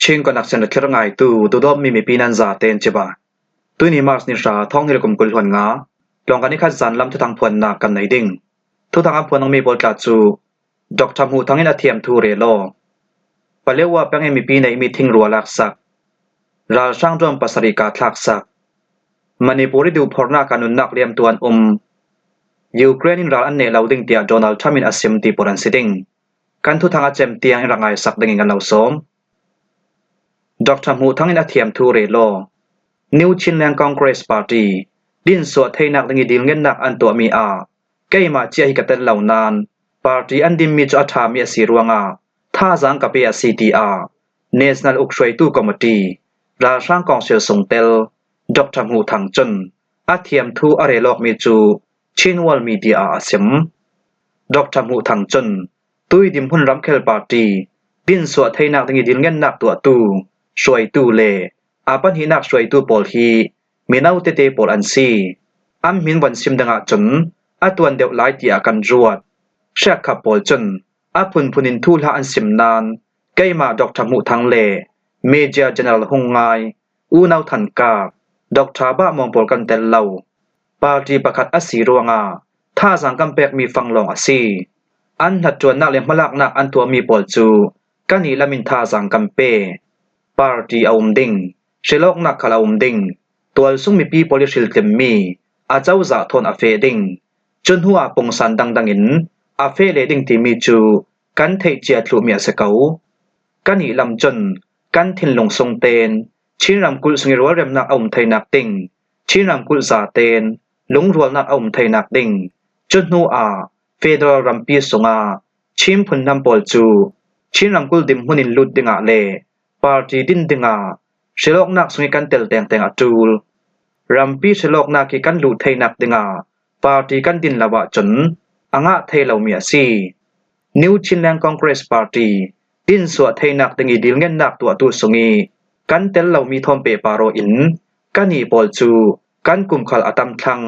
Ching ko naksen la kirangai tu dom mi pinan za ten cheba tu ni mars ni sha thong ni kum kul hon nga long kan ni khat zan lam thu thang phon na kan nei ding thu thang phon ng mi bol tla chu Dr. Hu thangin athiam thu re lo palewa pang mi pi nei mi thing ro lak sak ral sang jom pasari ka thlak sak Manipuri du phorna kanun nak liam tuan Ukraine in ral an ne lo ding tia Donald Trump in asim ti poran siding kan thu thanga chem tiang rangai sak ding ngan lo som Dr. Hu thangin athiam thu re lo New Chinland Congress Party din so thainak ding dil ngen nak an to mi a keima chia hi katen lo nan party an dim mi cha tha mi si ruanga tha jang ka pe CTR National Ukshwai tu Committee ra sang council songtel Dr. Hu thang chun athiam thu are lok mi chu Chinwal media asim Dr. Hu thang chun tui dim hun ram khel party din so thainak ding dil ngen nak to tu shoi tu le apan hi nak shoi tu pol hi minau te te pol an si am min wan sim danga chun atwan deuh lai ti akan ruat shak kha pol chun apun punin thu la an sim nan keima Dr. Hu thang le Major General Hungai unau than ka Dr. Ba mong pol kan tel lau party pakhat asi ruanga tha jang kam pek mi fanglong asi an hatwan nak le malak nak an tua mi pol chu kani lamin tha jang kam pe party aum ding shilok nak khala ding tual sung mi pi political tem mi a chau za thon a fe ding chun huwa pongsan dang in a fe le ding ti mi chu kan thei chia thlu mi se kau kani lam chun kan thin long song ten chinram kul sungi ro rem nak thai nak ting chinram kul za ten lung rual nak thai nak ding chun hu a federal rampi sunga chim phun nam pol chu chinram kul dim hunin lut dinga le party din dinga shilok nak sungi kan tel teng atul rampi shilok nak ki kan lu thai nak dinga party kan din lawa chun anga thai lo mi si New Chinland Congress Party din so thai nak dingi dil ngen nak tu sungi kan tel lo mi thom pe paro in kani pol chu kan kum khal atam thlang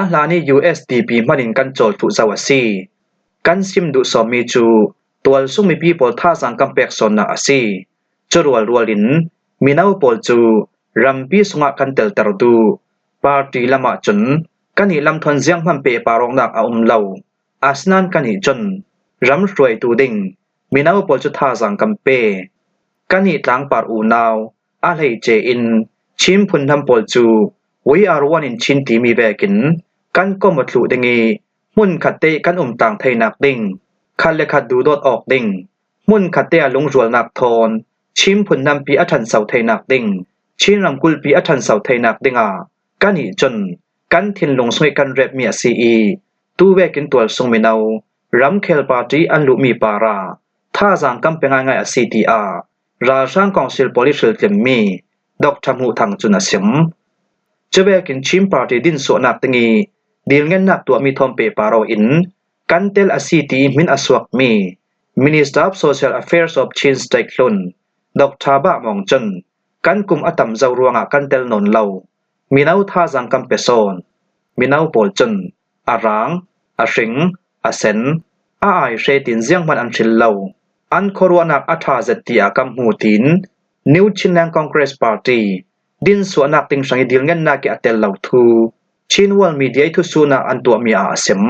ahlani USDP manin kan chol thu zawasi kan sim du so mi chu tual sung mi pi pol tha sang kam pek son na asi churwal rualin minau pol chu rampi sunga kan tel tar du party lama chun kani lam thon jiang ham pe parong nak a lo asnan kani chun ram roi tu ding minau pol chu tha jang kam pe kani tlang par u naw a lei che in chim phun nam pol chu we are one in chin ti mi vekin kan ko matlu dingi mun khatte kan tang thai nak ding khan le khat du dot ok ding mun khatte a lung rual nak thon chim phun nam pi athan sau thai nak ding chin ram kul pi athan sau thai nak dinga kani chun kan thin lung soi kan rep mi si tu vekin tual sung mi nau ram khel party an lu mi para tha jang kam penga ngai a CTR ra sang council political tem mi Dr. Hu thang chun asim chebekin chim party din so nak tingi dil ngen nak tu mi thom pe paro in kan tel a city min aswak mi Minister of Social Affairs of Chin Staiklun Dr. Ba mong chun kan kum atam zaw ruanga kan tel non lo minau tha jang kam pe son minau pol chun arang ashing asen a ai she tin jiang man an thil lo an khorwanak atha zatia kam hu tin New Chinland Congress Party din suanak ting sangi dil ngen na ki atel law thu Chinwal media thu suna an to mi a sem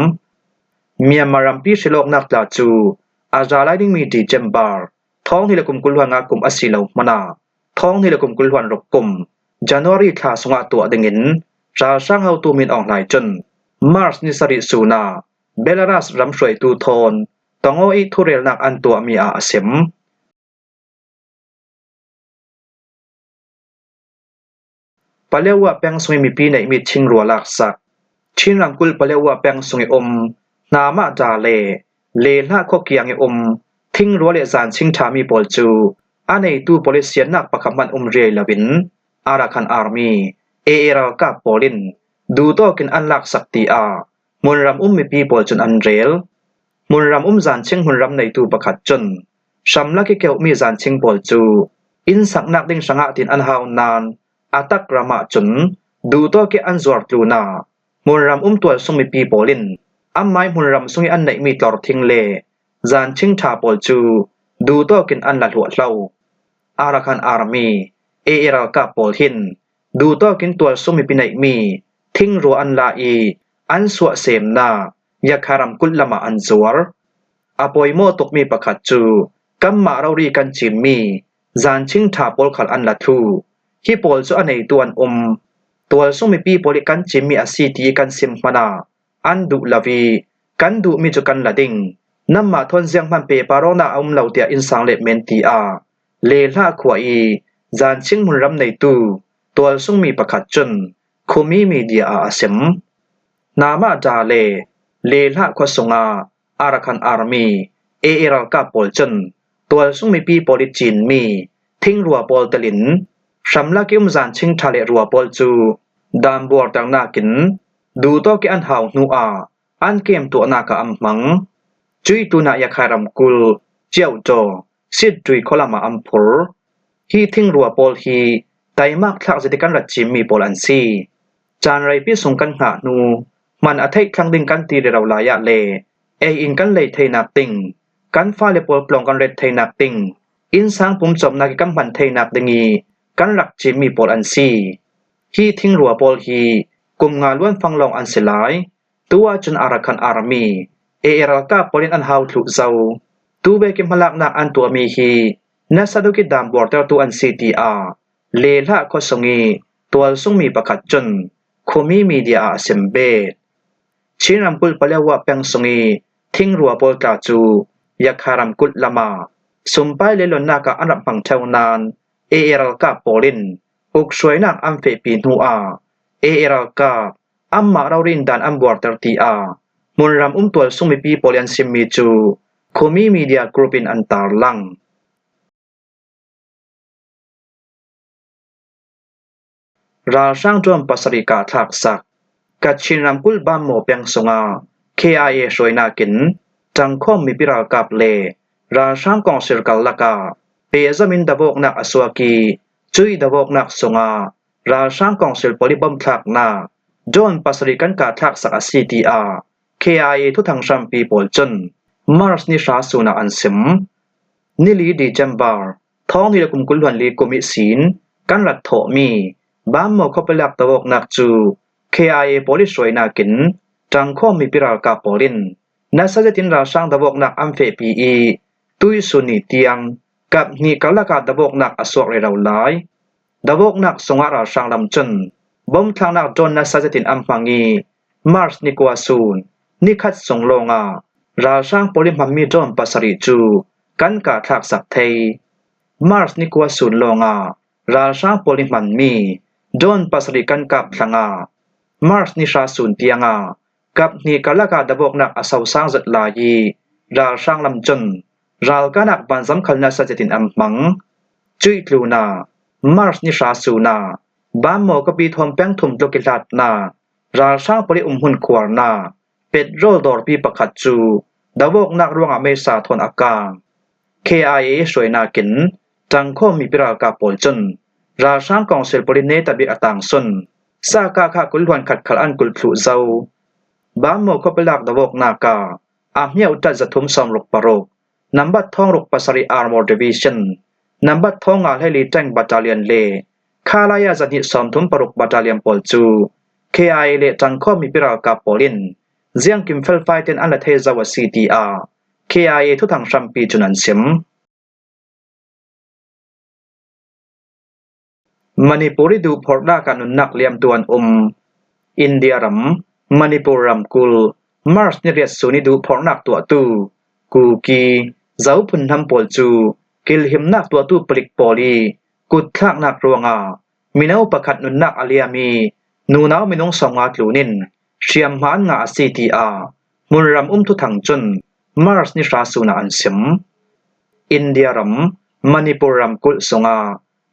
Myanmar rampi shilok nak la chu azalai ding mi ti chamber thong hilakum kulhanga kum asilo mana thong hilakum kulhan rokum January tha sunga to dingin ra sang hau tu min ong lai chun March ni sari suna Belarus ram shoi tu thon tongo I thurel nak an to mi a sem palewa peng sungi mi pi nei mi thing ro lak sak chin ram kul palewa peng sungi nama da le la kho kiang thing ro le zan ching tha mi pol chu anei tu polisian nak pakhaman re lawin Arakan Army AR ka polin du to kin an lak sakti a munram mi pi pol chun an rel munram zan ching munram nei tu pakhat chun shamla ki keu mi zan ching pol chu in sak nak ding sanga tin an haw nan atak rama chun du to ke an zwar tluna munram tual sung mi pi polin ammai munram sungi an nei mi tlor thing le zan ching tha pol chu du to kin an la hlo Arakan Army ARL กะปอลหินดูต่อกินตัวซุมิปิไนมีทิ้งรัวอันลาอีอันสวะเสมนายะคารำกุลละมาอันจวรอปอยโมตกมีประคัดจูกัมมาเรารีกันจิมมีจานชิงทาปอลขัดอันละทูฮิปอลจูอันในตัวอันตัวซุมิปีปอลิกันจิมมีอาซีตีกันซิมมานาอันดุลาวีกันดุมีจุกันละดิงนัมมาทนเสียงมันเปปารอนาอุมเหล่าเตียอินสังเลเมนตีอาเลลาขวอีจานชิงมุนรำในตัวซุงมีประคัดจนคุมีมีเดียอาเซมนามาจาเลลาขวสงอารักันอาร์มีARL กะปอลจนตัวซุงมีปีปอลิจินมีทิ้งรัวปอลตะลินชัมลากิมจานชิงทะเลรัวปอลจูดามบัวตังนากินดูโตกิอันหาวนูอาอันเกมตัวนากะอัมมังจุยตุนายะคารำกุลเจียวโจซิดจุยคอลามาอัมพุลฮีทิ้งรัวปอลฮีไตมักทักจิติกันรัดจิมมีปอลันซีจานไรพิสงกันหานูมันอาทิตย์ครั้งดิ่งกันตีเรเราลายะเลอินกันเลยเทนักติงกันฟ้าเลปอลปลงกันเรดเทนักติงอินสางปุ่มจบนากิกัมพันเทนักดิงีกันรักจิมมีปอลันซีฮีทิ้งรัวปอลฮีกุมงาล้วนฟังลองอันเสลายตัวจนอารักันอาร์มีARL กะปอลินอันหาวทุเจ้าตูเบกิมพลักนักอันตัวมีฮีนัสดุกิดามบอร์เตอร์ตัวอัน CTR เลละก็สงีตัวซุงมีประคัดจนคุมีมีเดียอาเซมเบชินรำกุลปะเลวะเปียงสงีทิ้งรัวปอลกาจูยักคารำกุลละมาสุมไปเลลนนากะอันรับฟังเท่านาน ARL กะปอลินอุกช่วยนักอัมเฟปีนูอา ARL กะอัมมาเรารินดานอัมบอร์เตอร์ตีอามุนรำตัวซุงมีปีปอลินซิมมีจูคุมีมีเดียกรุ๊ปอินอันตาร์ลังราช่างจวมปัสริกาทักษักกัดชินรำกุลบามโมเปียงสงา KIA ช่วยนากินจังคมมีปิรากับเลราช่างกองเซลกัลลักาเปซามินดาวกนักอสวากีจุยดาวกนักสงาราช่างกองเซลปอลิบอมทักนาจวนปัสริกันกาทักษัก CTR KIA ทุทังชัมปีปอลจนมาร์สนิชาสุนาอันซิมนิลีดีจัมบาร์ท้องนิลกุมกุลวันลีกุมิสินกันรัดโถมีบามโมเข้าไปลักตะวกนักจู KIA ปอลิช่วยนากินจังข้อมีปิรากาปอลินนัสจะตินราช่างตะวกนักอัมเฟปีอีตุยสุนีเตียงกับนีกัลลักาตะวกนักอสวกเรเราหลายตะวกนักสงอาราช่างลำจนบ่มทางนักจนนัสจะตินอัมฟังีมาร์สนิกวาซูนนิคัดสงโลงาราช่างปอลิมัมมีจอมปัสริจูกันกาทักสักเทมาร์สนิกวาซูนโลงาราช่างปอลิมันมีจอนปัสริกันกับทางามาร์สนิชาซูนเตียงากับนีกัลลักาดบกนักอสาวสางจัดลายีราช่างลำจนราลกานักบันสำคัญนัสจะตินอัมมังจุยลูนามาร์สนิชาซูนาบามโมกปีทอมแป้งทุมโลกิลาดนาราช่างปอลิหุ่นขวารนาเป็ดโรดอร์ปีประคัดจูดาวกนักรวงอเมษาทนอากา KIA ช่วยนากินจังข้อมีปิรากาปอลจนราช่างกองเซลปอลิเนตบิอต่างสนซากาคากุลวันขัดขลันกุลทุเจ้าบามโมเข้าไปลักดาวกนากาอาเมียอุตัดจะทุ่มสมรกปรกนำบัดท้องรกปัสริอาร์มอร์ดิวิชั่นนำบัดท้องอาให้ลีแจ้งบัตาเลียนเลคาลายาจันิสอมทุ่มปรกบัตาเลียนปอลจู KIA เลจังข้อมีปิรากาปอลินเจียงกิมเฟลไฟเทนอันละเทซาว CTR KIA ทุทังชัมปีจุนันซิมมณิปุริดูพอร์ดาการุนนักเลียมตวนอินเดียรัมมณิปุรัมกุลมาร์สนิเรียสุนิดูพอร์นักตัวตูกูกีเจ้าพุนทำปอลจูกิลหิมนักตัวตูปลิกปอลีกุดทักนักรวงามินาอุปขัดนุนนักอเลียมีนูนาวมินงสองอาตลูนินเชียมหานงา CTR มุนรัมทุทังจนมาร์สนิชาสุนาอันซิมอินเดียรัมมณิปุรัมกุลสงา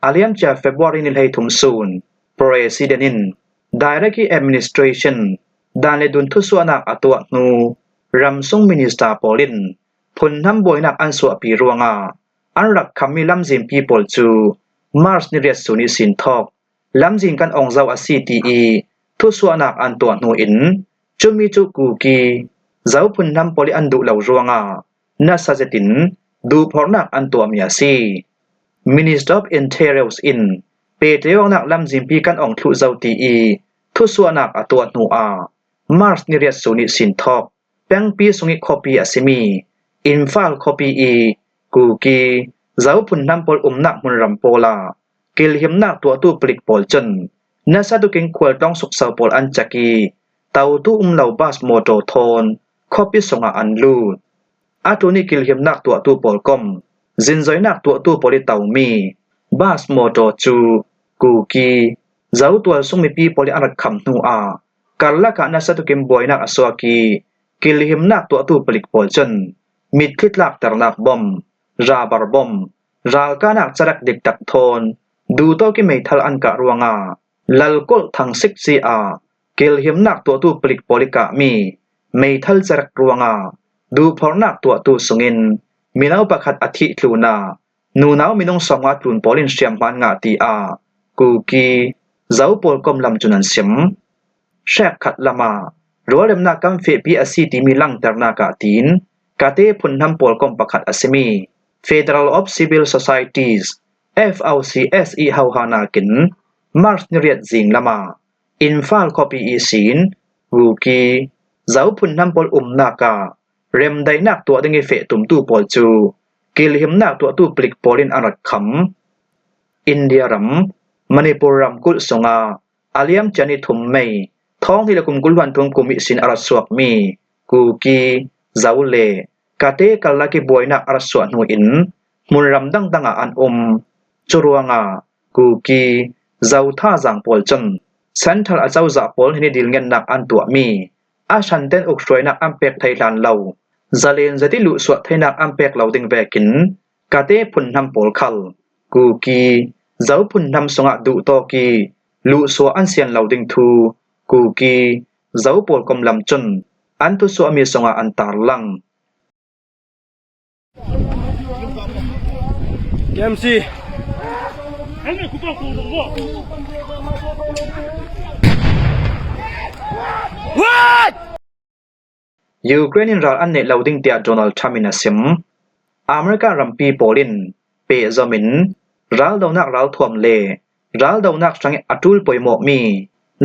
อาเลียมจากเฟบรุนิลให้ทุมซูนโปรเอซิเดนิน Direct Administration ดานเลดุนทุสวนักอตัวนูรัมซุงมินิสตาปอลินพลทำบวยนักอันสวปีรวงาอันรักคำมีลำจิมปีปอลจูมาร์สนิเรียสุนิสินทอกลำจิงกันองเจ้าอาซีทีอีทุสวนักอันตัวนูอินจุมีจุกูกีเจ้าพลทำปอลิอันดุเหล่ารวงานัสเจตินดูพอนักอันตัวมีอาซี Minister of Interior in เปเตยองนักลำจิมปีกันอองทุเจ้าตีอีทุสวนักอตัวหนูอามาร์สนิเรียสุนิสินทอกแปงปีสุงิคอปีอสิมีอินฟาลคอปีอีกูกีเจ้าพุนนำปอลนักมุนรำโปลาเกลหิมนักตัวตู้ปลิกปอลจนนาซาตุกิงควลต้องสุกเสาปอลอันจักีเตาตู้เหล่าบาสโมโตโทนคอปีสงอันลูดอาตุนิเกลหิมนักตัวตู้ปอลกอมจินจอยนักตัวตู้ปอลิเตามีบาสโมโตจูกูกีเจ้าตัวสุงมีปีปอลิอันคำนูอาการละกันนาซาตุกิมบอยนักอสวากีเกลหิมนักตัวตู้ปลิกปอลจนมิดคิดลักตรนักบอมราบาร์บอมรากานักจรักดิกตักโทนดูโตกิไม่ทัลอันกะรวงาลัลกลทังซิกซีอาเกลหิมนักตัวตู้ปลิกปอลิกะมีไม่ทัลจรักรวงาดูพอนักตัวตู้สุงินมีนาวประคัดอธิลูนานูนาวมีน้องสองอาตุนปอลินเสียมมันงาตีอากูกีเจ้าปอลกอมลำจุนันเสียมแชกขัดละมารัวเรมนักกัมเฟปีอาซีตีมีลังตรนากาตีนกาเตพุนทำปอลกอมประคัดอาเซมี Federal of Civil Societies FLCSE เฮาฮานากินมาร์สนิเรียดจิงละมาอินฟาลคอปีอีซีนวูกีเจ้าพุนทำปอลนากาเรมไดนักตัวดึงเฟตุมตู้ปอลจูกิลหิมนักตัวตู้ปลิกปอลินอรัดคำอินเดียรัมมณีปุรัมกุลสงาอาเลียมจันิทุมเมยท้องที่ละกุมกุลวันทวงกุมิสินอรัดสวกมีกูกีเจ้าเลกาเตกัลลักิบวยนักอรัดสวนูอินมุนรัมดังดังอันจุรวงากูกีเจ้าท่าจางปอลจันเซนทรัลอาเจ้าจ่าปอลให้ดิลเงินนักอันตัวมีอาชันเต้นอกช่วยนักอัมเป็กไทยลานเหล่าจะเลนจะที่ลุสวดให้นักอัมเป็กเหล่าดึงแบกินกาเต้พุนทำปอลคัลกูกีเจ้าพุนทำสงะดุโตกีลุสวอันเซียนเหล่าดึงทูกูกีเจ้าปอลกำลำจนอันทุสวมีสงะอันตาลังเกมซียูเครนรัฐอันเนลาวดิงเตียโดนัลด์ทรัมป์มินาซิมอเมริการัมปีโปลินเปซอมินรัลดาวนักรัลทวมเลรัลดาวนักสังอัตุลปอยโมมี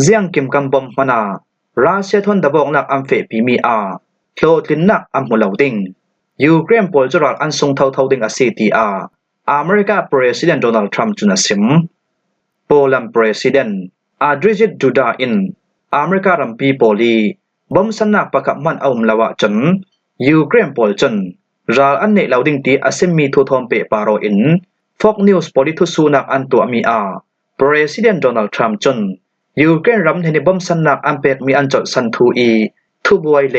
เจียงกิมกัมบอมมานารัสเซียทนดับองนักอัมเฟปีมีอาโคลทินนักอัมมุลาวดิงยูเครนโปลจรัลอันทรงเท่าดิงอาซีตีอาอเมริกาประธานโดนัลด์ทรัมป์จุนาซิมโปแลนด์ประธานอาดริจิตดูดาอินอเมริการัมปีโปลีบอมสันนักประกับมันเอามลาวะจนยูเครนโปลจนรัลอันเนลาวดิงตีอาเซมีทุทอมเปปาโรอินฟอกนิวส์โพลิทุสูนักอันตัวมีอาประธานโดนัลด์ทรัมป์จนยูเครนรัมเฮนิบอมสันนักอันเป็กมีอันจดสันทูอีทุบวยเล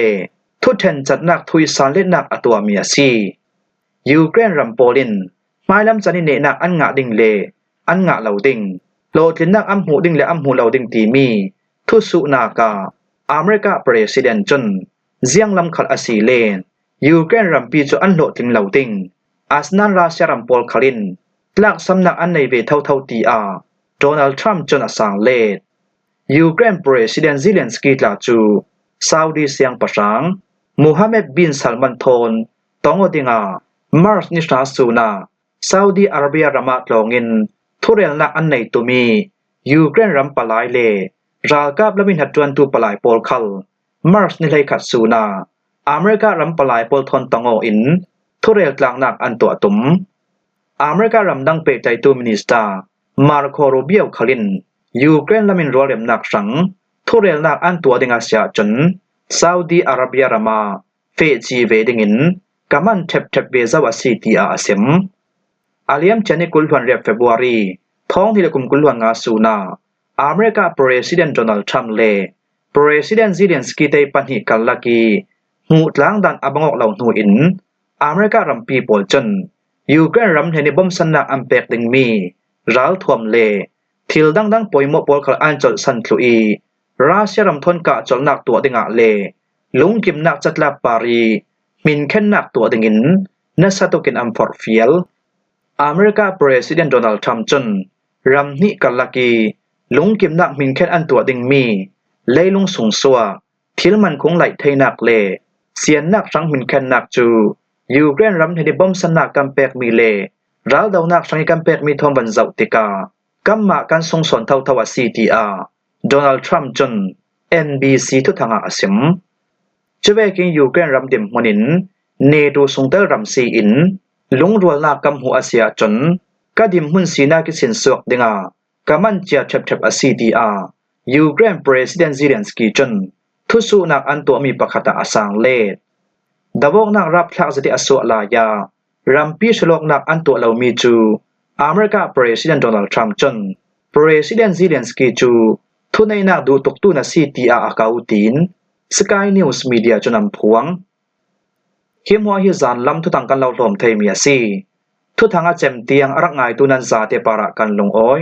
ทุเทนจัดนักทุยสานเล่นนักอตัวมีอาซียูเครนรัมโปลินไม่ลำจันนิเนนักอันงะดิงเลอันงะเหล่าดิงโลทินนักอัมหูดิงและอัมหูเหล่าดิงตีมีทุสุนากาอเมริกาประธานจนเจียงลำขัดอาศีเลนยูเครนรัมปีจอันโลทิงเหล่าดิงอาสนันราเซียรัมปอลคาลินลักสำนักอันในเวเท่าตีอาโดนัลด์ทรัมป์จนอาสังเลดยูเครนประธานซิเลนสกีลาจูซาอุดีเซียงปะสังมูฮัมเหม็ดบินซัลมันโทนตองอดิงามาร์สนิชาสูนาซาอุดีอาระเบียรามาตลองินทุเรลนักอันในตุมียูเครนรัมปลายเลรากาบละมินหัดจวนตูปลายโปลคัลมาร์สนิไลขัดสูนาอเมริการัมปลายโปลทนตองออินทุเรลกลางนักอันตัวตุมอเมริการัมดังเปใจตูมินิสตามาร์โคโรเบียลคาลินยูเครนละมินรัวเรมนักสังทุเรลนักอันตัวดิงอาเซียจนซาอุดีอาระเบียรามาเฟจีเวดิงินกามันเทปเวซาวาซีตีอาเซมอาเลียมเจนิกุลวันเรียบเฟบรุรีท้องที่ละกุมกุลวันงาสูนาอเมริกาประธานโดนัลด์ทรัมป์เลประธานซิเลนสกีเตปันหิกัลลักีหูตลางดันอับงอกเหล่าหนูอินอเมริการัมปีโปลจนยูเครนรัมเฮนิบอมสันนักอัมเป็กดิงมีรัลทวมเลทิลดังปอยโมปอลคลอันจดสันทลุอีรัสเซียรัมทนกะจลนักตัวดิงะเลลุงกิมนักจัดลาปารีมินเคนนักตัวดิงินนัสตุกินอัมฟอร์ฟิลอเมริกาประธานโดนัลด์ทรัมป์จนรัมนิกัลลักีลุงกิมนักมินเคนอันตัวดิงมีเลยลุงสูงสัวทิลมันคงไหลไทนักเลเสียนนักสังมินเคนนักจูยูเครนรัมเฮดิบอมสนักกัมเปกมีเล รัลดาวนักสังกัมเป็ดมีทอมบันเจ้าติกากัมมากันทรงสอนเท่าทว่า CTR โดนัลด์ทรัมป์จน NBC ทุทางอาสิมจะเวกินยูเครนรำดิมมนินเนดูสงเตอร์รำซีอินลุงรัวนักกัมหัวอาเซียจนกะดิมหุ่นสีนากิสินสวกดิงากะมันเจียเฉบ CTR ยูเครนประธานเซเลนสกีจนทุสุนักอันตัวมีปะคตาอสังเลดดาวนักรับทักษะอสุลายารำปีฉลองนักอันตัวเหล่ามีจูอเมริกาประธานโดนัลด์ทรัมป์จนประธานเซเลนสกีจูทุนในนักดูตกตุน CTR อากาอุตินสกายนิวส์มีเดียจนนำพวงคิมหัวฮิซานลำทุตังกันเหล่าลมไทยมีสีทุทางอาเจมเตียงรักง่ายตุนันซาเตปาระกันลงอ้อย